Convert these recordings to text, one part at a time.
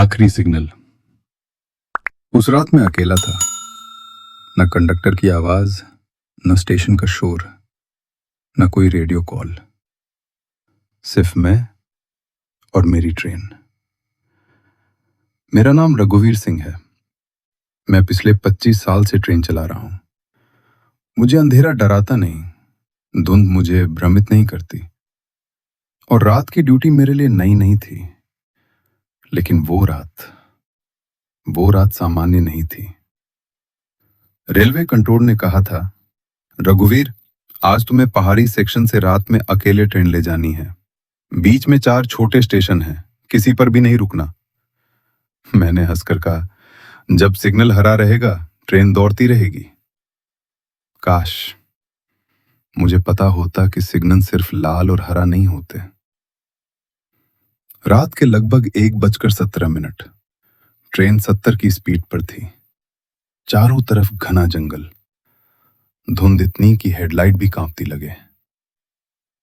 आखिरी सिग्नल। उस रात मैं अकेला था। न कंडक्टर की आवाज, न स्टेशन का शोर, न कोई रेडियो कॉल। सिर्फ मैं और मेरी ट्रेन। मेरा नाम रघुवीर सिंह है। मैं पिछले 25 साल से ट्रेन चला रहा हूं। मुझे अंधेरा डराता नहीं, धुंध मुझे भ्रमित नहीं करती, और रात की ड्यूटी मेरे लिए नई नहीं थी। लेकिन वो रात सामान्य नहीं थी। रेलवे कंट्रोल ने कहा था, रघुवीर, आज तुम्हें पहाड़ी सेक्शन से रात में अकेले ट्रेन ले जानी है। बीच में 4 छोटे स्टेशन हैं, किसी पर भी नहीं रुकना। मैंने हंसकर कहा, जब सिग्नल हरा रहेगा ट्रेन दौड़ती रहेगी। काश मुझे पता होता कि सिग्नल सिर्फ लाल और हरा नहीं होते। रात के लगभग 1:17। ट्रेन 70 की स्पीड पर थी। चारों तरफ घना जंगल, धुंध इतनी कि हेडलाइट भी कांपती लगे।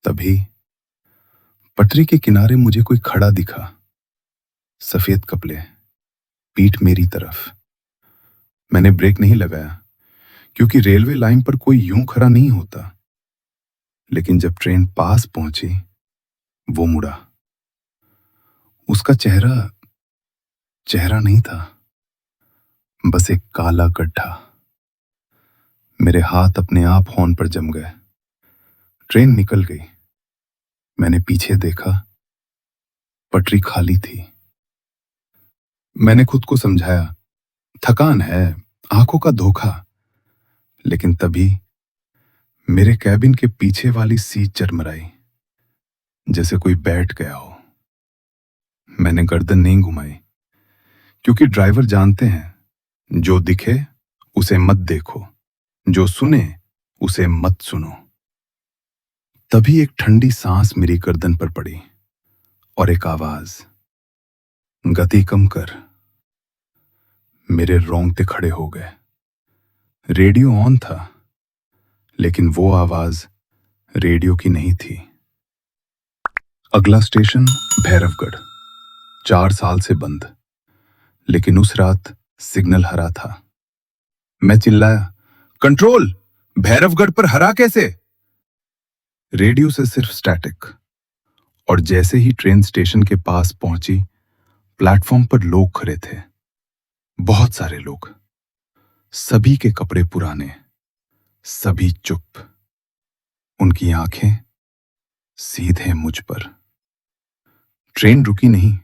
तभी पटरी के किनारे मुझे कोई खड़ा दिखा। सफेद कपड़े, पीठ मेरी तरफ। मैंने ब्रेक नहीं लगाया, क्योंकि रेलवे लाइन पर कोई यूं खड़ा नहीं होता। लेकिन जब ट्रेन पास पहुंची, वो मुड़ा। उसका चेहरा नहीं था, बस एक काला गड्ढा। मेरे हाथ अपने आप हॉर्न पर जम गए। ट्रेन निकल गई। मैंने पीछे देखा, पटरी खाली थी। मैंने खुद को समझाया, थकान है, आंखों का धोखा। लेकिन तभी मेरे कैबिन के पीछे वाली सीट चरमराई, जैसे कोई बैठ गया हो। मैंने गर्दन नहीं घुमाई, क्योंकि ड्राइवर जानते हैं, जो दिखे उसे मत देखो, जो सुने उसे मत सुनो। तभी एक ठंडी सांस मेरी गर्दन पर पड़ी और एक आवाज, गति कम कर। मेरे रोंगटे खड़े हो गए। रेडियो ऑन था, लेकिन वो आवाज रेडियो की नहीं थी। अगला स्टेशन भैरवगढ़। 4 साल से बंद, लेकिन उस रात सिग्नल हरा था। मैं चिल्लाया, कंट्रोल, भैरवगढ़ पर हरा कैसे? रेडियो से सिर्फ स्टैटिक। और जैसे ही ट्रेन स्टेशन के पास पहुंची, प्लेटफॉर्म पर लोग खड़े थे। बहुत सारे लोग। सभी के कपड़े पुराने, सभी चुप। उनकी आंखें सीधे मुझ पर। ट्रेन रुकी नहीं,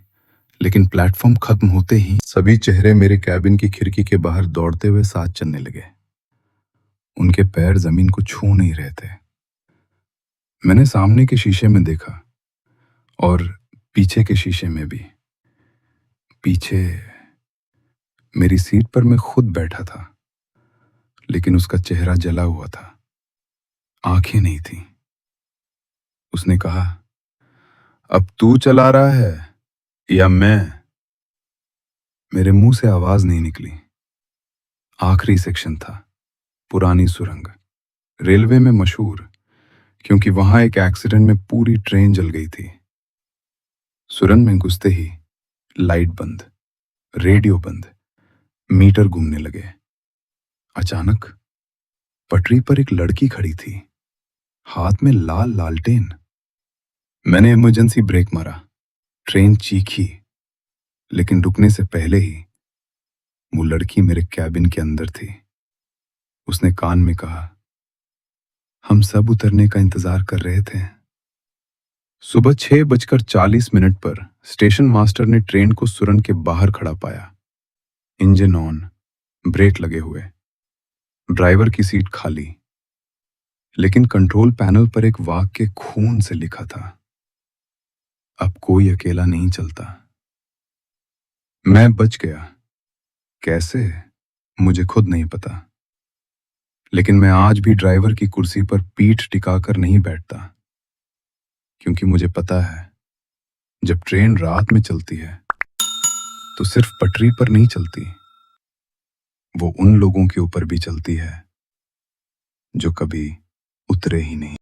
लेकिन प्लेटफॉर्म खत्म होते ही सभी चेहरे मेरे कैबिन की खिड़की के बाहर दौड़ते हुए साथ चलने लगे। उनके पैर जमीन को छू नहीं रहे थे। मैंने सामने के शीशे में देखा, और पीछे के शीशे में भी। पीछे मेरी सीट पर मैं खुद बैठा था, लेकिन उसका चेहरा जला हुआ था, आंखें नहीं थी। उसने कहा, अब तू चला रहा है या मैं? मेरे मुंह से आवाज नहीं निकली। आखिरी सेक्शन था, पुरानी सुरंग, रेलवे में मशहूर, क्योंकि वहां एक एक्सीडेंट में पूरी ट्रेन जल गई थी। सुरंग में घुसते ही लाइट बंद, रेडियो बंद, मीटर घूमने लगे। अचानक पटरी पर एक लड़की खड़ी थी, हाथ में लाल लालटेन। मैंने इमरजेंसी ब्रेक मारा। ट्रेन चीखी, लेकिन रुकने से पहले ही वो लड़की मेरे कैबिन के अंदर थी। उसने कान में कहा, हम सब उतरने का इंतजार कर रहे थे। सुबह 6:40 पर स्टेशन मास्टर ने ट्रेन को सुरंग के बाहर खड़ा पाया। इंजन ऑन, ब्रेक लगे हुए, ड्राइवर की सीट खाली। लेकिन कंट्रोल पैनल पर एक वाक्य खून से लिखा था, अब कोई अकेला नहीं चलता। मैं बच गया। कैसे, मुझे खुद नहीं पता। लेकिन मैं आज भी ड्राइवर की कुर्सी पर पीठ टिकाकर नहीं बैठता, क्योंकि मुझे पता है, जब ट्रेन रात में चलती है तो सिर्फ पटरी पर नहीं चलती, वो उन लोगों के ऊपर भी चलती है जो कभी उतरे ही नहीं।